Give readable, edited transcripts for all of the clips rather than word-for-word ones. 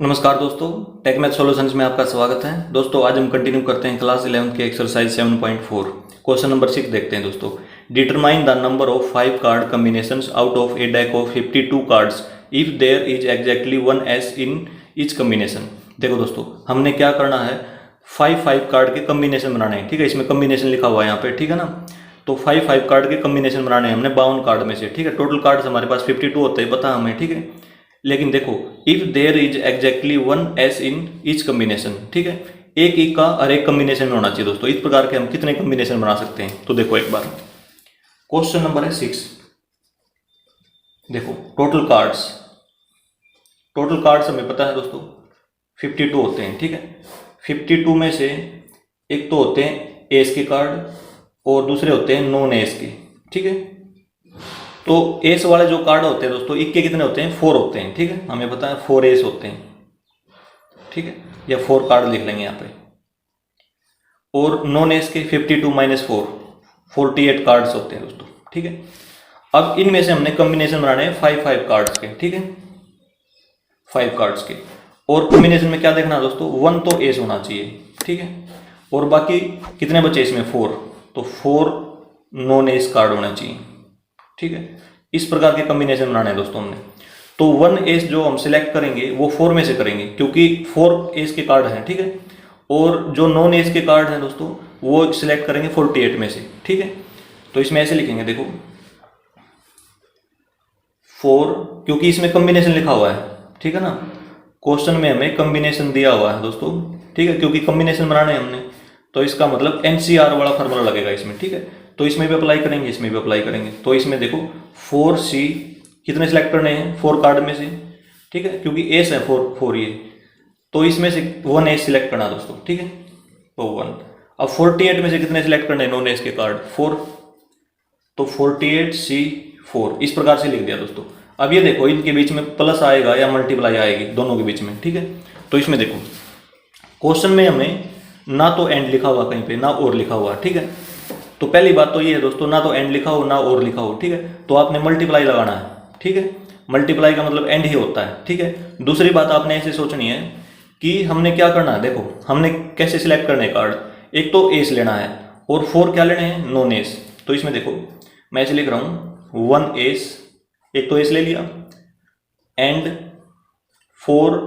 नमस्कार दोस्तों, take math solutions में आपका स्वागत है। दोस्तों आज हम कंटिन्यू करते हैं क्लास 11 के एक्सरसाइज 7.4 क्वेश्चन नंबर 6 देखते हैं। दोस्तों determine the number of 5 card combinations out of a deck of 52 cards if there is exactly 1 ace in each combination. देखो दोस्तों, हमने क्या करना है, 5 कार्ड के कम्बिनेशन बनाने हैं। ठीक है, इसमें कम्बिनेशन लिखा हुआ है यहाँ पे, ठीक है ना। तो 5 कार्ड के कम्बिनेशन बनाने हैं हमने 52 कार्ड में से। ठीक है, टोटल कार्ड्स हमारे पास 52 होते हैं, पता हमें। ठीक है, लेकिन देखो if there is exactly 1 ace in each combination, ठीक है, एक ई का हर एक कम्बिनेशन में होना चाहिए। दोस्तों इस प्रकार के हम कितने कम्बिनेशन बना सकते हैं, तो देखो एक बार क्वेश्चन नंबर है 6। देखो टोटल कार्ड्स हमें पता है दोस्तों 52 होते हैं। ठीक है, 52 में से एक तो होते हैं एस के कार्ड और दूसरे होते हैं नॉन एस के। ठीक है, तो एस वाले जो कार्ड होते हैं दोस्तों, इक्के कितने होते हैं, 4 होते हैं। ठीक है, हमें पता है 4 एस होते हैं। ठीक है, या 4 कार्ड लिख लेंगे यहाँ पे। और नॉन एस के 52 माइनस 4 48 कार्ड्स होते हैं दोस्तों। ठीक है, अब इनमें से हमने कॉम्बिनेशन बनाने हैं 5 कार्ड्स के। ठीक है, 5 कार्ड्स के, और कॉम्बिनेशन में क्या देखना है दोस्तों, 1 तो एस होना चाहिए। ठीक है, और बाकी कितने बचे इसमें, 4, तो 4 नॉन एस कार्ड होना चाहिए। ठीक है, इस प्रकार के कॉम्बिनेशन बनाने हैं दोस्तों हमने। तो 1 एस जो हम सिलेक्ट करेंगे वो 4 में से करेंगे, क्योंकि 4 एस के कार्ड हैं। ठीक है, और जो नॉन एस के कार्ड हैं दोस्तों वो सिलेक्ट करेंगे 48 में से। ठीक है, तो इसमें ऐसे लिखेंगे, देखो 4, क्योंकि इसमें कॉम्बिनेशन लिखा हुआ है। ठीक है ना, क्वेश्चन में हमें कॉम्बिनेशन दिया हुआ है दोस्तों। ठीक है, क्योंकि कॉम्बिनेशन बनाने हैं हमने, तो इसका मतलब एनसीआर वाला फार्मूला लगेगा इसमें। ठीक है, तो इसमें भी अप्लाई करेंगे, इसमें भी अप्लाई करेंगे। तो इसमें देखो 4C कितने सिलेक्ट करने हैं, 4 कार्ड में से। ठीक है, क्योंकि एस है 4 ये, तो इसमें से 1 एस सिलेक्ट करना दोस्तों। ठीक है, तो 1। अब 48 में से कितने सिलेक्ट करने हैं नॉन एस के कार्ड, 4, तो 48C4 इस प्रकार से लिख दिया दोस्तों। अब ये देखो इनके बीच में प्लस आएगा या मल्टीप्लाई आएगी, दोनों के बीच में। ठीक है, तो इसमें देखो क्वेश्चन में हमें ना तो एंड लिखा हुआ कहीं पे, ना और लिखा हुआ। ठीक है, तो पहली बात तो ये है दोस्तों, ना तो एंड लिखा हो ना और लिखा हो। ठीक है, तो आपने मल्टीप्लाई लगाना है। ठीक है, मल्टीप्लाई का मतलब एंड ही होता है। ठीक है, दूसरी बात आपने ऐसे सोचनी है कि हमने क्या करना है, देखो हमने कैसे सिलेक्ट करने कार्ड, एक तो एस लेना है और 4 क्या लेने हैं, नॉन एस। तो इसमें देखो मैं ऐसे लिख रहा हूँ 1 एस, एक तो एस ले लिया, एंड 4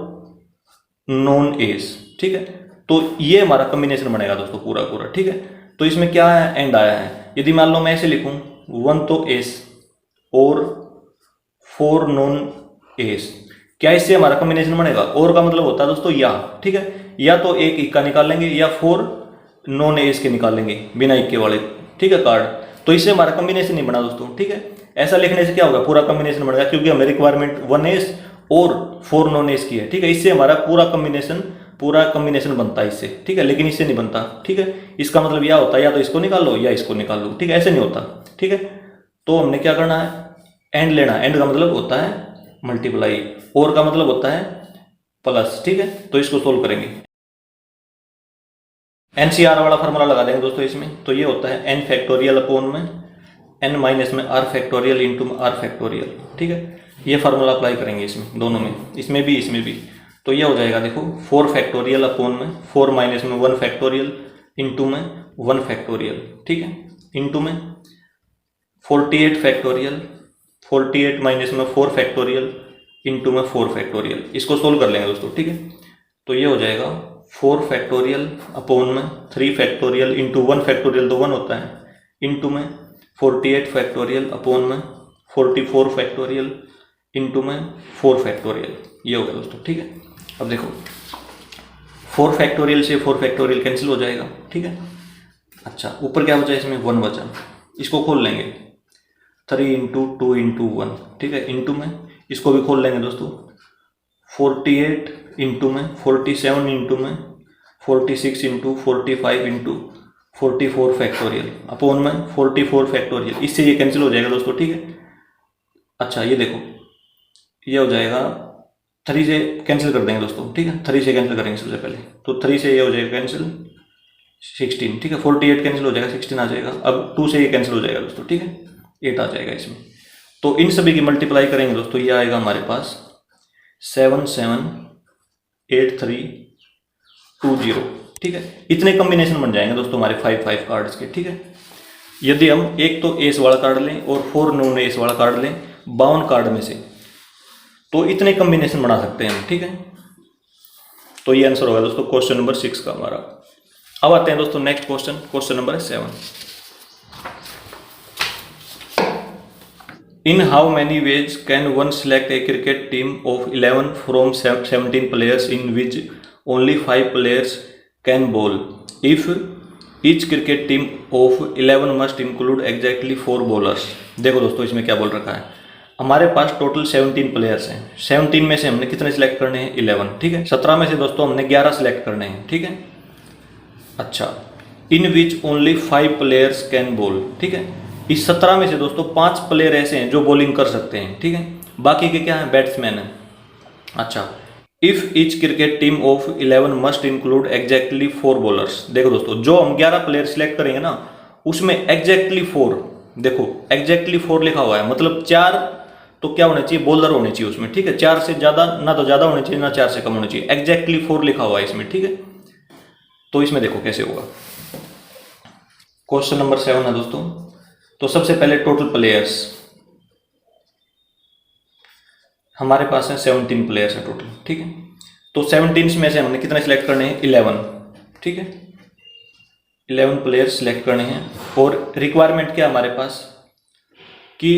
नॉन एस। ठीक है, तो ये हमारा कॉम्बिनेशन बनेगा दोस्तों पूरा पूरा। ठीक है, तो इसमें क्या है, एंड आया है। यदि मान लो मैं ऐसे लिखूं 1 तो एस और 4 नॉन एस, क्या इससे हमारा कॉम्बिनेशन बनेगा, और का मतलब होता है दोस्तों या। ठीक है, या तो एक इक्का निकाल लेंगे या 4 नॉन एस के निकाल लेंगे बिना इक्के वाले। ठीक है, कार्ड, तो इससे हमारा कॉम्बिनेशन नहीं बना दोस्तों। ठीक है, ऐसा लिखने से क्या होगा, पूरा कॉम्बिनेशन बनेगा, क्योंकि हमें रिक्वायरमेंट 1 एस और 4 नॉन एस की है। ठीक है, इससे हमारा पूरा कॉम्बिनेशन बनता है इससे। ठीक है, लेकिन इससे नहीं बनता। ठीक है, इसका मतलब यह होता है या तो इसको निकाल लो या इसको निकाल लो। ठीक है, ऐसे नहीं होता। ठीक है, तो हमने क्या करना है, एंड लेना। एंड का मतलब होता है मल्टीप्लाई, और का मतलब होता है प्लस। ठीक है, तो इसको सोल्व करेंगे, एनसीआर वाला फार्मूला लगा देंगे दोस्तों इसमें। तो ये होता है n फैक्टोरियल अपॉन में n माइनस में r factorial into r factorial. ठीक है, ये फार्मूला अप्लाई करेंगे इसमें, दोनों में, इसमें भी। तो ये हो जाएगा देखो 4 फैक्टोरियल अपॉन में 4 माइनस में 1 फैक्टोरियल इंटू में 1 फैक्टोरियल। ठीक है, इंटू में 48 फैक्टोरियल, 48 माइनस में 4 फैक्टोरियल इंटू में 4 फैक्टोरियल। इसको सोल्व कर लेंगे दोस्तों। ठीक है, तो ये हो जाएगा 4 फैक्टोरियल अपॉन में 3 फैक्टोरियल इंटू 1 फैक्टोरियल, तो 1 होता है, इंटू में 48 फैक्टोरियल अपॉन में 44 फैक्टोरियल इंटू में 4 फैक्टोरियल। ये हो गया दोस्तों। ठीक है, अब देखो 4 फैक्टोरियल से 4 फैक्टोरियल कैंसिल हो जाएगा। ठीक है, अच्छा ऊपर क्या बचा, इसमें 1 बचा, इसको खोल लेंगे 3 इंटू 2 इंटू 1। ठीक है, इंटू में इसको भी खोल लेंगे दोस्तों 48 इंटू में 47 इंटू में 46 इंटू 45 इंटू 44 फैक्टोरियल अपॉन में 44 फैक्टोरियल। इससे ये कैंसिल हो जाएगा दोस्तों। ठीक है, अच्छा ये देखो ये हो जाएगा 3 से कैंसिल कर देंगे दोस्तों। ठीक है, 3 से कैंसिल करेंगे सबसे पहले, तो 3 से ये हो जाएगा कैंसिल 16। ठीक है, 48 कैंसिल हो जाएगा, 16 आ जाएगा। अब 2 से ये कैंसिल हो जाएगा दोस्तों। ठीक है, 8 आ जाएगा इसमें। तो इन सभी की मल्टीप्लाई करेंगे दोस्तों, ये आएगा हमारे पास 7 7 8320, ठीक है। इतने कॉम्बिनेशन बन जाएंगे दोस्तों हमारे 5 कार्ड्स के, ठीक है। यदि हम एक तो एस वाला कार्ड लें और 4 नॉन एस वाला कार्ड लें 52 कार्ड में से, तो इतने कॉम्बिनेशन बना सकते हैं हम, ठीक है। तो ये आंसर होगा दोस्तों क्वेश्चन नंबर 6 का हमारा। अब आते हैं दोस्तों next question, question number 7। In how many ways can one select A cricket team of 11 from 17 players in which only 5 players can ball if each cricket team of 11 must include exactly 4 bowlers. देखो दोस्तों इसमें क्या बोल रखा है, हमारे पास total 17 players हैं। 17 में से हमने कितने सिलेक्ट करने हैं, 11, ठीक है। 17 में से दोस्तों हमने 11 सिलेक्ट करने हैं, ठीक है। अच्छा, in which only 5 players can ball, ठीक है। इस 17 में से दोस्तों 5 प्लेयर ऐसे हैं जो बॉलिंग कर सकते हैं, ठीक है। बाकी के क्या हैं, बैट्समैन हैं। अच्छा, if each cricket team of 11 must include exactly 4 bowlers. देखो दोस्तों जो हम 11 प्लेयर सिलेक्ट करेंगे ना, उसमें एग्जैक्टली 4, देखो एग्जैक्टली 4 लिखा हुआ है, मतलब 4 तो क्या होने चाहिए, बॉलर होने चाहिए उसमें, ठीक है। 4 से ज़्यादा ना, तो ज़्यादा होने चाहिए ना 4 से कम होने चाहिए। एग्जैक्टली 4 लिखा हुआ है इसमें, ठीक है। तो इसमें देखो कैसे होगा। क्वेश्चन नंबर 7 है दोस्तों। तो सबसे पहले टोटल प्लेयर्स हमारे पास है 17 प्लेयर्स है टोटल, ठीक है। तो 17 में से हमने कितने सिलेक्ट करने हैं, 11, ठीक है। 11 प्लेयर्स सिलेक्ट करने हैं और रिक्वायरमेंट क्या हमारे पास कि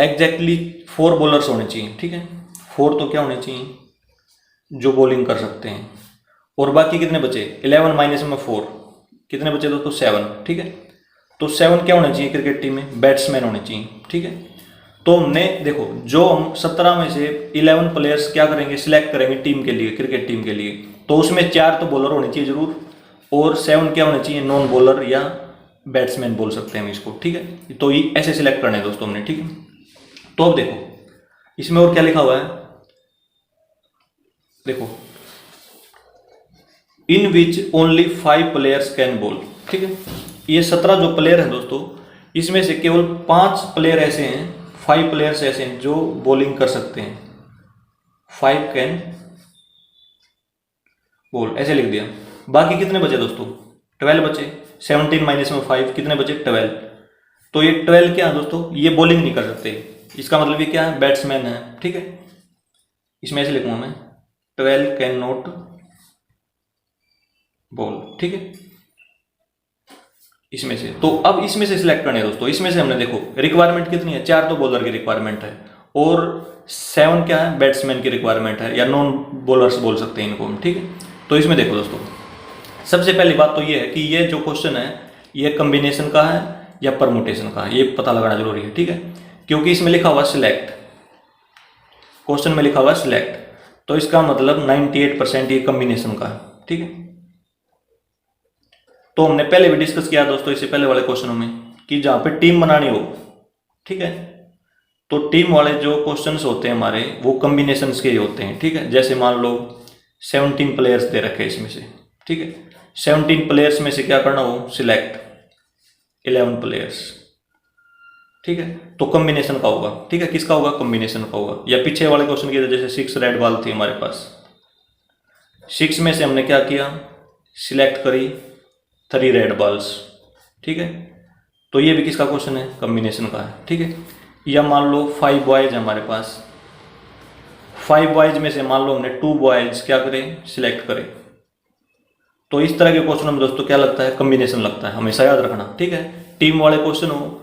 एग्जैक्टली 4 बॉलर्स होने चाहिए, ठीक है। 4 तो क्या होने चाहिए, जो बॉलिंग कर सकते हैं। और बाकी कितने बचे, 11 माइनस में 4, कितने बचे दोस्तों, 7, ठीक है। तो 7 क्या होने चाहिए क्रिकेट टीम में, बैट्समैन होने चाहिए, ठीक है। तो हमने देखो जो हम 17 में से 11 प्लेयर्स क्या करेंगे, सिलेक्ट करेंगे टीम के लिए, क्रिकेट टीम के लिए, तो उसमें 4 तो बॉलर होने चाहिए जरूर, और 7 क्या होने चाहिए, नॉन बॉलर या बैट्समैन बोल सकते हैं हम इसको, ठीक है। तो ये ऐसे सिलेक्ट करना है दोस्तों हमने, ठीक है। तो अब देखो इसमें और क्या लिखा हुआ है, देखो in which only 5 players can ball, ठीक है। ये 17 जो प्लेयर हैं दोस्तों, इसमें से केवल 5 प्लेयर ऐसे हैं, 5 प्लेयर्स ऐसे हैं जो बॉलिंग कर सकते हैं। 5 कैन बॉल ऐसे लिख दिया। बाकी कितने बचे दोस्तों, 12 बचे। 17 माइनस में 5 कितने बचे, 12। तो ये 12 क्या है दोस्तों, ये बॉलिंग नहीं कर सकते, इसका मतलब ये क्या है, बैट्समैन है, ठीक है। इसमें ऐसे लिखूंगा मैं, 12 कैन नॉट बॉल, ठीक है। इसमें से तो अब इसमें से सिलेक्ट करने हैं दोस्तों। इसमें से हमने देखो रिक्वायरमेंट कितनी है, 4 तो बॉलर की रिक्वायरमेंट है और 7 क्या है, बैट्समैन की रिक्वायरमेंट है, या नॉन बॉलर्स बोल सकते हैं इनको हम, ठीक है। तो इसमें देखो दोस्तों सबसे पहली बात तो ये है कि ये जो क्वेश्चन है ये कॉम्बिनेशन का है या परमुटेशन का है, ये पता लगाना जरूरी है, ठीक है। क्योंकि इसमें लिखा हुआ सिलेक्ट, क्वेश्चन में लिखा हुआ सिलेक्ट, तो इसका मतलब 98% ये कॉम्बिनेशन का है, ठीक है। तो हमने पहले भी डिस्कस किया दोस्तों इससे पहले वाले क्वेश्चनों में कि जहां पे टीम बनानी हो, ठीक है, तो टीम वाले जो क्वेश्चंस होते हैं हमारे वो कॉम्बिनेशंस के ही होते हैं, ठीक है। जैसे मान लो 17 प्लेयर्स दे रखे हैं इसमें से, ठीक है। 17 प्लेयर्स में से क्या करना हो, सिलेक्ट 11 प्लेयर्स, ठीक है। तो कॉम्बिनेशन का होगा, ठीक है। किसका होगा, कॉम्बिनेशन का होगा। या पीछे वाले क्वेश्चन की जैसे 6 रेड बॉल थी हमारे पास, 6 में से हमने क्या किया, सिलेक्ट करी 3 रेड बॉल्स, ठीक है। तो ये भी किसका क्वेश्चन है, कॉम्बिनेशन का है, ठीक है। या मान लो 5 बॉयज है हमारे पास, 5 बॉयज में से मान लो हमने 2 बॉयज क्या करें, सिलेक्ट करें। तो इस तरह के क्वेश्चन में दोस्तों क्या लगता है, कॉम्बिनेशन लगता है, हमेशा याद रखना, ठीक है। टीम वाले क्वेश्चन हो,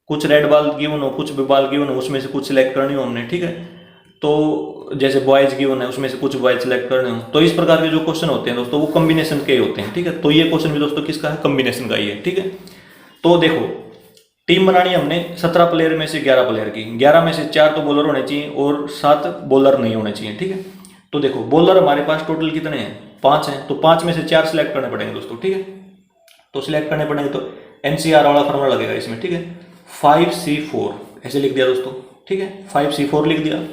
कुछ रेड बॉल गिवन हो, कुछ भी बॉल गिवन हो, उसमें से कुछ सिलेक्ट करनी हो हमने, ठीक है। तो जैसे बॉयज गिवन है उसमें से कुछ बॉयज सिलेक्ट करने हो, तो इस प्रकार के जो क्वेश्चन होते हैं दोस्तों वो कॉम्बिनेशन के ही होते हैं, ठीक है। तो ये क्वेश्चन भी दोस्तों किसका है, कॉम्बिनेशन का ही है, ठीक है। तो देखो टीम बनानी हमने 17 प्लेयर में से 11 प्लेयर की, 11 में से 4 तो बॉलर होने चाहिए और 7 बॉलर नहीं होने चाहिए, ठीक है। तो देखो बॉलर हमारे पास टोटल कितने हैं, 5 हैं, तो 5 में से 4 सिलेक्ट करने पड़ेंगे दोस्तों, ठीक है। तो सिलेक्ट करने पड़ेंगे तो NCR वाला फॉर्मूला लगेगा इसमें, ठीक है। 5C4 ऐसे लिख दिया दोस्तों, ठीक है। 5C4 लिख दिया।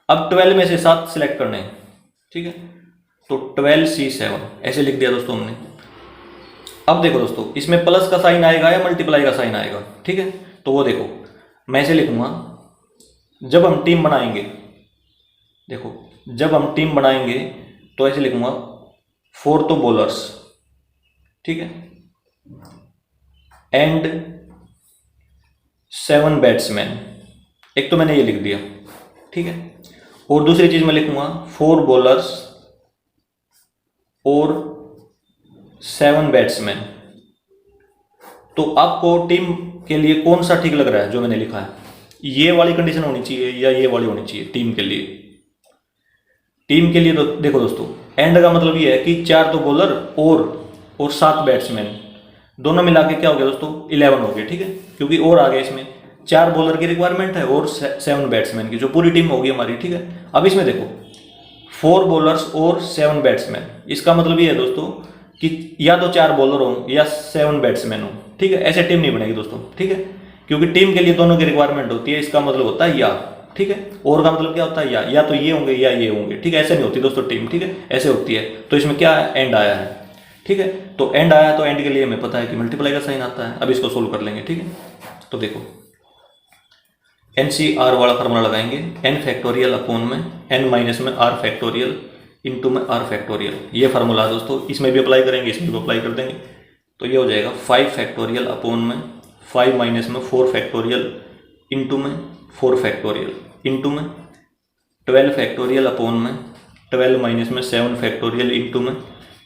अब 12 में से 7 सिलेक्ट करने हैं, ठीक है। तो 12C7 ऐसे लिख दिया दोस्तों हमने। अब देखो दोस्तों इसमें प्लस का साइन आएगा या मल्टीप्लाई का साइन आएगा, ठीक है। तो वो देखो मैं ऐसे लिखूंगा, जब हम टीम बनाएंगे, देखो जब हम टीम बनाएंगे तो ऐसे लिखूंगा 4 तो बॉलर्स, ठीक है, एंड 7 बैट्समैन। एक तो मैंने ये लिख दिया, ठीक है। और दूसरी चीज मैं लिखूंगा 4 बॉलर्स और 7 बैट्समैन। तो आपको टीम के लिए कौन सा ठीक लग रहा है जो मैंने लिखा है? ये वाली कंडीशन होनी चाहिए या ये वाली होनी चाहिए टीम के लिए? टीम के लिए तो देखो दोस्तों, एंड का मतलब ये है कि 4 तो बॉलर और 7 बैट्समैन, दोनों मिला के क्या हो गया दोस्तों? 11 हो गया, ठीक है। क्योंकि और आ गया इसमें 4 बॉलर की रिक्वायरमेंट है और 7 बैट्समैन की, जो पूरी टीम होगी हमारी, ठीक है। अब इसमें देखो 4 बॉलर्स और 7 बैट्समैन, इसका मतलब ये है दोस्तों कि या तो 4 बॉलर हो या 7 बैट्समैन हो, ठीक है। ऐसे टीम नहीं बनेगी दोस्तों, ठीक है, क्योंकि टीम के लिए दोनों की रिक्वायरमेंट होती है। इसका मतलब होता है या, ठीक है। और का मतलब क्या होता है? या तो ये होंगे या ये होंगे, ठीक है। ऐसे नहीं होती दोस्तों टीम, ठीक है, ऐसे होती है। तो इसमें क्या एंड आया है, ठीक है। तो एंड आया तो एंड के लिए हमें पता है कि मल्टीप्लाई का साइन आता है। अब इसको सोल्व कर लेंगे, ठीक है। तो देखो NCR वाला फार्मूला लगाएंगे, n फैक्टोरियल अपॉन में n माइनस में r फैक्टोरियल इंटू में r फैक्टोरियल। ये फार्मूला है दोस्तों, इसमें भी अप्लाई करेंगे, इसमें भी अप्लाई कर देंगे। तो ये हो जाएगा 5 फैक्टोरियल अपॉन में 5 माइनस में 4 फैक्टोरियल इंटू में 4 फैक्टोरियल इंटू में 12 फैक्टोरियल अपॉन में 12 माइनस में 7 फैक्टोरियल इंटू में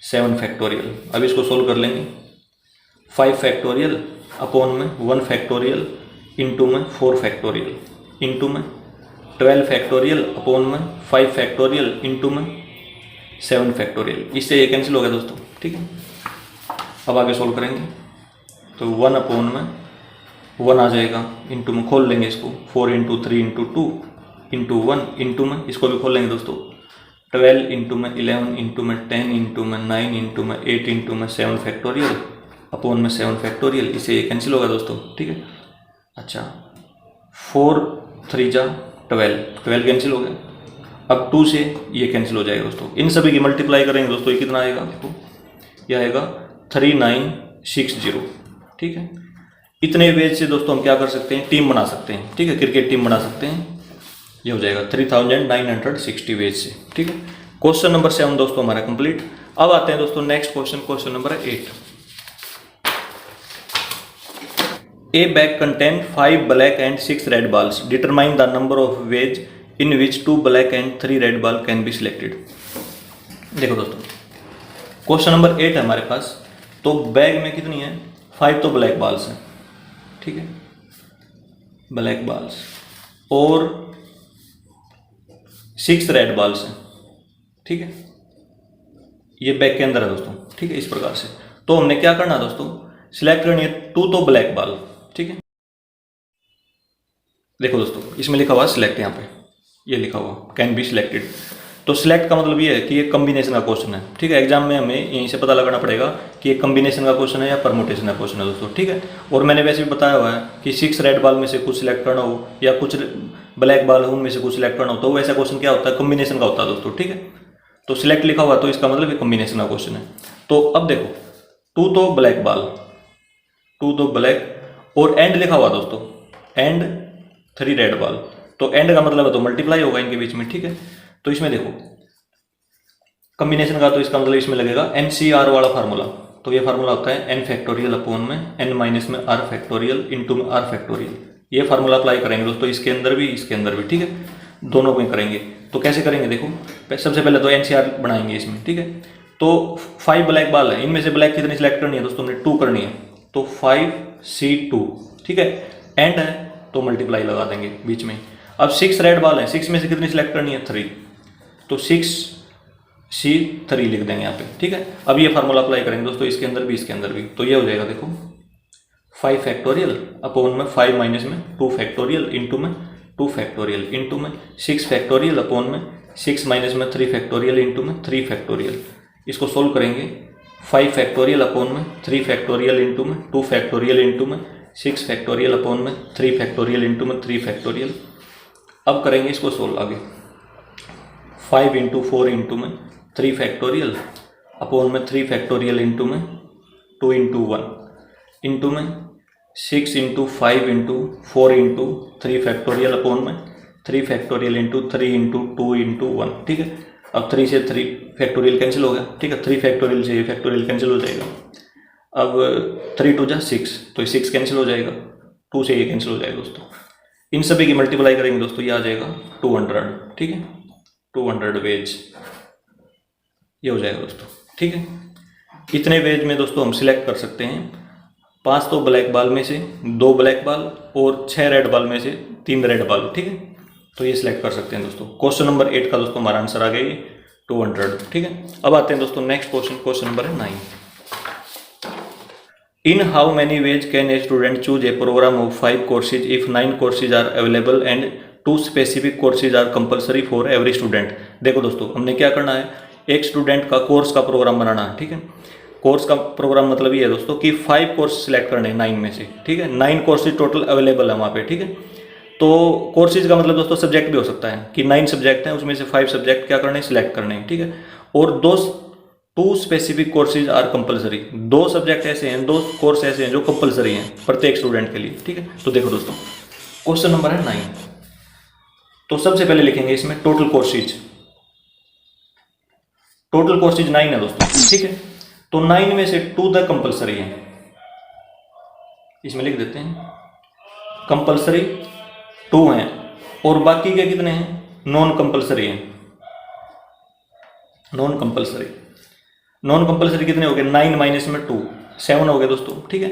7 फैक्टोरियल। अब इसको सोल्व कर लेंगे। 5 फैक्टोरियल अपॉन में 1 फैक्टोरियल इंटू में 4 फैक्टोरियल इंटू में 12 फैक्टोरियल अपॉन में 5 फैक्टोरियल इंटू में 7 फैक्टोरियल। इससे ये कैंसिल हो गया दोस्तों, ठीक है। अब आगे सोल्व करेंगे तो 1 अपॉन में 1 आ जाएगा, इंटू में खोल लेंगे इसको 4 इंटू 3 इंटू 2 इंटू 1 इंटू में इसको भी खोल लेंगे दोस्तों 12 इंटू में 11 इंटू में 10 इंटू में 9 इंटू में 8 इंटू में 7 फैक्टोरियल अपॉन में 7 फैक्टोरियल। इसे ये कैंसिल होगा दोस्तों, ठीक है। अच्छा 4 3 जा 12 कैंसिल हो गया। अब 2 से ये कैंसिल हो जाएगा दोस्तों। इन सभी की मल्टीप्लाई करेंगे दोस्तों, ये कितना आएगा? देखो ये आएगा 3960, ठीक है। इतने वेज से दोस्तों हम क्या कर सकते हैं? टीम बना सकते हैं, ठीक है, क्रिकेट टीम बना सकते हैं। ये हो जाएगा 3960 वेज से, ठीक है। क्वेश्चन नंबर 7 दोस्तों हमारा कंप्लीट। अब आते हैं दोस्तों next question, question number 8। A bag contains 5 black and 6 red balls. Determine the number of ways in which 2 black and 3 red ball can be selected. देखो दोस्तों क्वेश्चन नंबर 8 है हमारे पास। तो बैग में कितनी है? 5 तो ब्लैक बॉल्स हैं, ठीक है, ब्लैक बॉल्स, और 6 रेड बॉल्स हैं, ठीक है। ये बैग के अंदर है दोस्तों, ठीक है, इस प्रकार से। तो हमने क्या करना है दोस्तों? सिलेक्ट करनी है 2 तो ब्लैक बॉल, ठीक है। देखो दोस्तों इसमें लिखा हुआ सिलेक्ट, यहाँ पे ये लिखा हुआ कैन बी सिलेक्टेड। तो सिलेक्ट का मतलब ये है कि ये कम्बिनेशन का क्वेश्चन है, ठीक है। एग्जाम में हमें यहीं से पता लगाना पड़ेगा कि ये कम्बिनेशन का क्वेश्चन है या परमुटेशन का क्वेश्चन है दोस्तों, ठीक है। और मैंने वैसे भी बताया हुआ है कि 6 रेड बॉल में से कुछ सिलेक्ट करना हो या कुछ ब्लैक बॉल हो उनमें से कुछ सिलेक्ट करना हो, तो वैसा क्वेश्चन क्या होता है? कम्बिनेशन का होता है दोस्तों, ठीक है। तो सिलेक्ट लिखा हुआ तो इसका मतलब ये कम्बिनेशन का क्वेश्चन है। तो अब देखो 2 तो ब्लैक बॉल, 2 तो ब्लैक, और एंड लिखा हुआ दोस्तों, एंड 3 रेड बॉल। तो एंड का मतलब है तो मल्टीप्लाई होगा इनके बीच में, ठीक है। तो इसमें देखो कॉम्बिनेशन का, तो इसका मतलब इसमें लगेगा NCR वाला फार्मूला। तो ये फार्मूला होता है n फैक्टोरियल अपॉन में n माइनस में r फैक्टोरियल इंटू में r फैक्टोरियल। ये फार्मूला अप्लाई करेंगे दोस्तों इसके अंदर भी, इसके अंदर भी, ठीक है, दोनों में करेंगे। तो कैसे करेंगे? देखो सबसे पहले तो NCR बनाएंगे इसमें, ठीक है। तो 5 ब्लैक बॉल है, इनमें से ब्लैक कितनी सिलेक्ट करनी है दोस्तों? हमने 2 करनी है, तो 5C2, ठीक है। एंड है तो मल्टीप्लाई लगा देंगे बीच में। अब 6 रेड बॉल है, 6 में से कितनी सिलेक्ट करनी है? 3, तो 6C3 लिख देंगे यहाँ पे, ठीक है। अब ये फार्मूला अप्लाई करेंगे दोस्तों इसके अंदर भी, इसके अंदर भी। तो ये हो जाएगा देखो 5 फैक्टोरियल अपॉन में 5 माइनस में 2 फैक्टोरियल इंटू में 2 फैक्टोरियल इंटू में 6 फैक्टोरियल अपॉन में 6 माइनस में 3 फैक्टोरियल इंटू में 3 फैक्टोरियल। इसको सोल्व करेंगे 5 फैक्टोरियल अपॉन में 3 फैक्टोरियल इंटू में 2 फैक्टोरियल इंटू में 6 फैक्टोरियल अपॉन में 3 फैक्टोरियल इंटू में 3 फैक्टोरियल। अब करेंगे इसको सोल्व आगे, 5 इंटू 4 इंटू में 3 फैक्टोरियल अपॉन में 3 फैक्टोरियल इंटू में 2 इंटू 1 इंटू में 6 into 5 into 4 into 3 factorial upon में 3 फैक्टोरियल इंटू 3 इंटू 2 इंटू 1, ठीक है। अब 3 से 3 फैक्टोरियल कैंसिल हो गया, ठीक है। 3 फैक्टोरियल से ये फैक्टोरियल कैंसिल हो जाएगा। अब 3 2 जा 6, तो ये 6 कैंसिल हो जाएगा, 2 से ये कैंसिल हो जाएगा दोस्तों। इन सभी की मल्टीप्लाई करेंगे दोस्तों, ये आ जाएगा 200, ठीक है। 200 वेज ये हो जाएगा दोस्तों, ठीक है। इतने वेज में दोस्तों हम सिलेक्ट कर सकते हैं 5 तो ब्लैक बाल में से 2 ब्लैक बाल और 6 रेड बाल में से 3 रेड बाल, ठीक है। तो ये सिलेक्ट कर सकते हैं दोस्तों। क्वेश्चन नंबर 8 का दोस्तों हमारा आंसर आ गया ये 200, ठीक है। अब आते हैं दोस्तों next question, question number 9। In how many ways can a student choose a programme of 5 courses if 9 courses are available and 2 specific courses are compulsory for every student. देखो दोस्तों, हमने क्या करना है, एक स्टूडेंट का कोर्स का प्रोग्राम बनाना है, ठीक है। कोर्स का प्रोग्राम मतलब ये है दोस्तों कि 5 कोर्स सिलेक्ट करने हैं 9 में से, ठीक है। 9 कोर्सेज टोटल अवेलेबल है वहाँ पे, ठीक है। तो कोर्सेज का मतलब दोस्तों सब्जेक्ट भी हो सकता है कि 9 सब्जेक्ट हैं, उसमें से 5 सब्जेक्ट क्या करने हैं, सिलेक्ट करने हैं, ठीक है। और 2 specific courses are compulsory, 2 subject ऐसे हैं, 2 कोर्स ऐसे हैं जो कंपलसरी हैं प्रत्येक स्टूडेंट के लिए, ठीक है। तो देखो दोस्तों, क्वेश्चन नंबर है 9। तो सबसे पहले लिखेंगे इसमें टोटल कोर्सेज। टोटल कोर्सेज 9 है दोस्तों, ठीक है। तो 9 में से 2 द कंपलसरी है, इसमें लिख देते हैं कंपलसरी 2 हैं, और बाकी के कितने हैं, नॉन कंपलसरी हैं। नॉन कंपलसरी, नॉन कंपलसरी कितने हो गए, 9 माइनस में 2, 7 हो गए दोस्तों, ठीक है।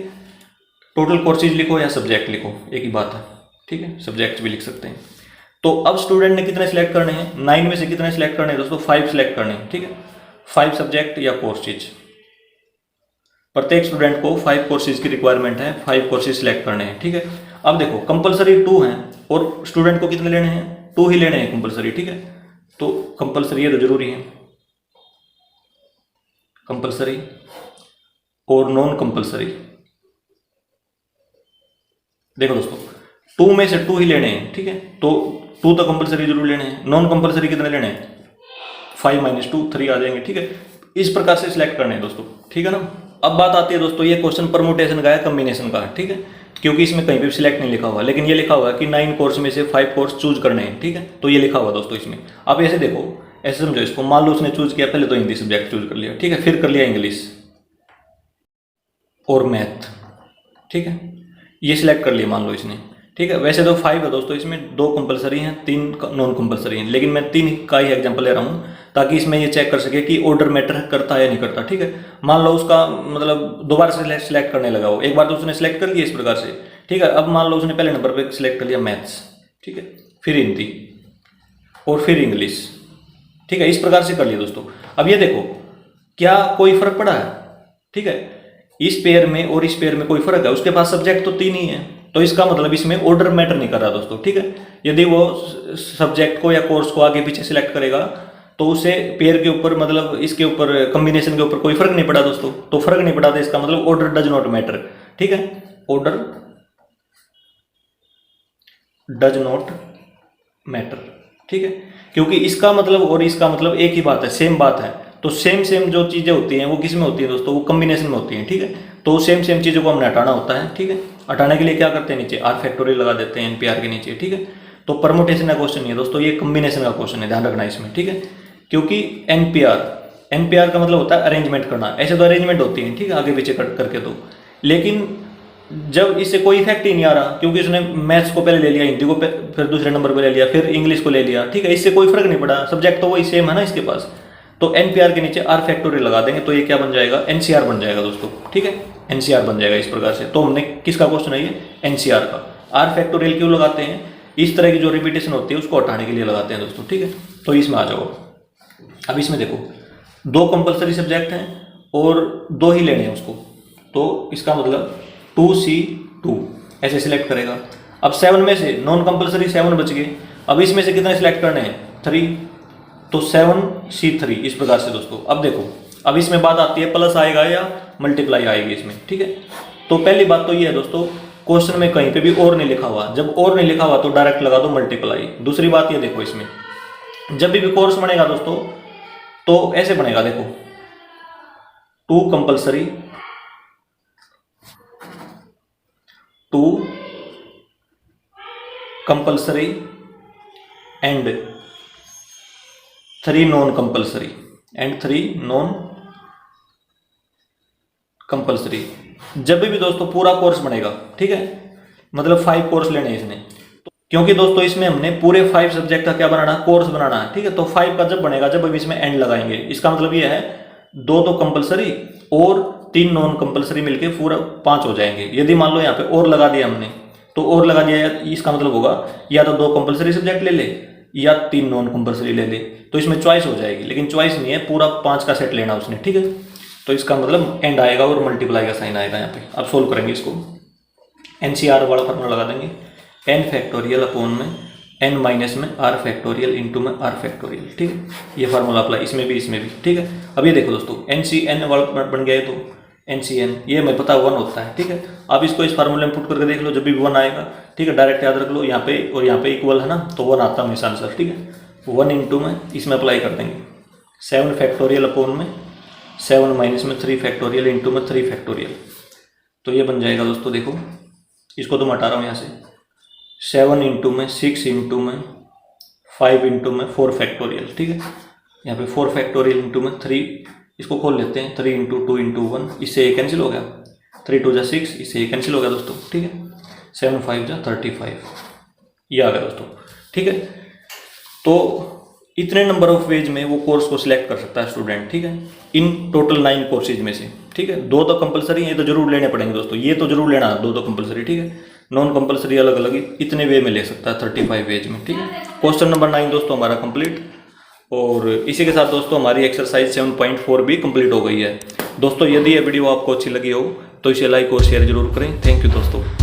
टोटल कोर्सेज लिखो या सब्जेक्ट लिखो, एक ही बात है, ठीक है। सब्जेक्ट भी लिख सकते हैं। तो अब स्टूडेंट ने कितने सिलेक्ट करने हैं, 9 में से कितने सिलेक्ट करने हैं दोस्तों, 5 सिलेक्ट करने हैं, ठीक है। 5 सब्जेक्ट या कोर्सेज, प्रत्येक स्टूडेंट को 5 कोर्सेज की रिक्वायरमेंट है, 5 कोर्सेज सिलेक्ट करने हैं, ठीक है। अब देखो कंपलसरी 2 हैं और स्टूडेंट को कितने लेने हैं, 2 ही लेने हैं कंपलसरी, ठीक है। तो कंपलसरी है तो जरूरी है, कंपलसरी और नॉन कंपलसरी। देखो दोस्तों, 2 में से 2 ही लेने हैं, ठीक है। तो 2 तो कंपलसरी जरूर लेने हैं। नॉन कंपलसरी कितने लेने हैं, 5 माइनस 2 3 आ जाएंगे, ठीक है। इस प्रकार से सिलेक्ट करने हैं दोस्तों, ठीक है ना। अब बात आती है दोस्तों, ये क्वेश्चन परमुटेशन का है, कम्बिनेशन का है, ठीक है। क्योंकि इसमें कहीं भी सिलेक्ट नहीं लिखा हुआ, लेकिन ये लिखा हुआ है कि 9 कोर्स में से 5 कोर्स चूज करने हैं, ठीक है। तो ये लिखा हुआ दोस्तों इसमें। आप ऐसे देखो, ऐसे समझो इसको, मान लो उसने चूज किया पहले तो हिंदी सब्जेक्ट चूज कर लिया, ठीक है, फिर कर लिया इंग्लिश और मैथ, ठीक है। ये सिलेक्ट कर लिया मान लो इसने, ठीक है। वैसे तो 5 है दोस्तों, इसमें 2 कंपलसरी हैं, 3 नॉन कंपलसरी हैं, लेकिन मैं 3 का ही एग्जांपल ले रहा हूँ ताकि इसमें ये चेक कर सके कि ऑर्डर मैटर करता है या नहीं करता, ठीक है। मान लो उसका मतलब दोबारा से सिलेक्ट करने लगा हो, एक बार तो उसने सिलेक्ट कर लिया इस प्रकार से, ठीक है। अब मान लो उसने पहले नंबर पे सिलेक्ट कर लिया मैथ्स, ठीक है, फिर हिंदी और फिर इंग्लिश, ठीक है। इस प्रकार से कर लिया दोस्तों। अब ये देखो क्या कोई फर्क पड़ा है, ठीक है। इस पेयर में और इस पेयर में कोई फर्क है, उसके पास सब्जेक्ट तो 3 ही है, तो इसका मतलब इसमें ऑर्डर मैटर नहीं कर रहा दोस्तों, ठीक है। यदि वो सब्जेक्ट को या कोर्स को आगे पीछे सिलेक्ट करेगा तो उसे पेयर के ऊपर मतलब इसके ऊपर कॉम्बिनेशन के ऊपर कोई फर्क नहीं पड़ा दोस्तों। तो फर्क नहीं पड़ा तो इसका मतलब ऑर्डर डज नॉट मैटर, ठीक है। ऑर्डर डज नॉट मैटर, ठीक है। क्योंकि इसका मतलब और इसका मतलब एक ही बात है, सेम बात है। तो सेम जो चीजें होती हैं वो किस में होती है दोस्तों, वो कॉम्बिनेशन में होती हैं, ठीक है। तो सेम चीजों को हमने हटाना होता है, ठीक है। हटाने के लिए क्या करते हैं, नीचे आर फैक्टोरियल लगा देते हैं एनपीआर के नीचे, ठीक है। तो परमुटेशन का क्वेश्चन नहीं है दोस्तों, ये कॉम्बिनेशन का क्वेश्चन है, ध्यान रखना इसमें, ठीक है। क्योंकि एनपीआर का मतलब होता है अरेंजमेंट करना, ऐसे तो अरेंजमेंट होती है, ठीक है, आगे पीछे करके तो। लेकिन जब इससे कोई इफेक्ट ही नहीं आ रहा, क्योंकि उसने मैथ्स को पहले ले लिया, हिंदी को फिर दूसरे नंबर पर ले लिया, फिर इंग्लिश को ले लिया, ठीक है, इससे कोई फर्क नहीं पड़ा, सब्जेक्ट तो वही सेम है ना इसके पास। तो एनपीआर के नीचे आर फैक्टोरियल लगा देंगे तो ये क्या बन जाएगा, एनसीआर बन जाएगा दोस्तों, ठीक है। एनसीआर बन जाएगा इस प्रकार से। तो हमने किसका क्वेश्चन है ये, एनसीआर का। आर फैक्टोरियल क्यों लगाते हैं, इस तरह की जो रिपीटेशन होती है उसको हटाने के लिए लगाते हैं दोस्तों, ठीक है। तो इसमें आ जाओ। अब इसमें देखो 2 कंपलसरी सब्जेक्ट हैं और 2 ही लेने हैं उसको, तो इसका मतलब 2C2 ऐसे सिलेक्ट करेगा। अब 7 में से नॉन कंपलसरी 7 बच गए, अब इसमें से कितने सिलेक्ट करने हैं, 3, तो 7C3 इस प्रकार से दोस्तों। अब देखो, अब इसमें बात आती है प्लस आएगा या मल्टीप्लाई आएगी इसमें, ठीक है। तो पहली बात तो ये है दोस्तों, क्वेश्चन में कहीं पे भी और नहीं लिखा हुआ, जब और नहीं लिखा हुआ तो डायरेक्ट लगा दो मल्टीप्लाई। दूसरी बात ये देखो, इसमें जब भी कोर्स बनेगा दोस्तों तो ऐसे बनेगा, देखो 2 compulsory 2 compulsory and 3 non compulsory, and 3 non compulsory. जब भी दोस्तों पूरा कोर्स बनेगा, ठीक है, मतलब 5 कोर्स लेने हैं इसने, क्योंकि दोस्तों इसमें हमने पूरे 5 सब्जेक्ट का क्या बनाना है, कोर्स बनाना है, ठीक है। तो 5 का जब बनेगा जब अभी इसमें एंड लगाएंगे, इसका मतलब ये है 2 तो कंपलसरी और 3 नॉन कंपलसरी मिलके पूरा 5 हो जाएंगे। यदि मान लो यहाँ पे और लगा दिया हमने, तो और लगा दिया, इसका मतलब होगा या तो 2 कंपलसरी सब्जेक्ट ले ले या 3 नॉन कंपलसरी ले ले, तो इसमें चॉइस हो जाएगी। लेकिन चॉइस नहीं है, पूरा 5 का सेट लेना उसने, ठीक है। तो इसका मतलब एंड आएगा और मल्टीप्लाई का साइन आएगा यहाँ पे। अब सोल्व करेंगे इसको, NCR वाला फॉर्मूला लगा देंगे, n फैक्टोरियल अपॉन में n माइनस में r फैक्टोरियल इंटू में r फैक्टोरियल, ठीक है। ये फार्मूला अप्लाई इसमें भी, ठीक है। अब ये देखो दोस्तों, NCN वाला बन गया है, तो NCN ये मैं पता 1 होता है, ठीक है। अब इसको इस फार्मूले में पुट करके देख लो, जब भी 1 आएगा, ठीक है, डायरेक्ट याद रख लो, यहाँ पे और यहाँ पे इक्वल है ना, तो 1 आता है हमेशा आंसर, ठीक है। 1 इंटू में इसमें अप्लाई कर देंगे 7 फैक्टोरियल अपॉन में 7 माइनस में 3 फैक्टोरियल इंटू में 3 फैक्टोरियल, तो ये बन जाएगा दोस्तों। देखो इसको तो मैं हटा रहा हूँ यहाँ से, 7 इंटू में 6 इंटू में 5 इंटू में 4 फैक्टोरियल, ठीक है। यहाँ पे 4 फैक्टोरियल इंटू में 3, इसको खोल लेते हैं, 3 इंटू 2 इंटू 1, इससे ये कैंसिल हो गया, 3 2 जा 6, इससे ये कैंसिल हो गया दोस्तों, ठीक है। 7 5 जा 35, ये आ गया दोस्तों, ठीक है। तो इतने नंबर ऑफ वेज में वो कोर्स को सिलेक्ट कर सकता है स्टूडेंट, ठीक है, इन टोटल 9 कोर्सेज में से, ठीक है। 2 तो कंपलसरी है, ये तो जरूर लेने पड़ेंगे दोस्तों, ये तो जरूर लेना, 2 तो कंपलसरी, ठीक है। नॉन कंपलसरी अलग अलग इतने वे में ले सकता है, 35 वेज में, ठीक है। क्वेश्चन नंबर 9 दोस्तों हमारा कंप्लीट, और इसी के साथ दोस्तों हमारी एक्सरसाइज 7.4 भी कंप्लीट हो गई है। दोस्तों यदि ये वीडियो आपको अच्छी लगी हो तो इसे लाइक और शेयर जरूर करें। थैंक यू दोस्तों।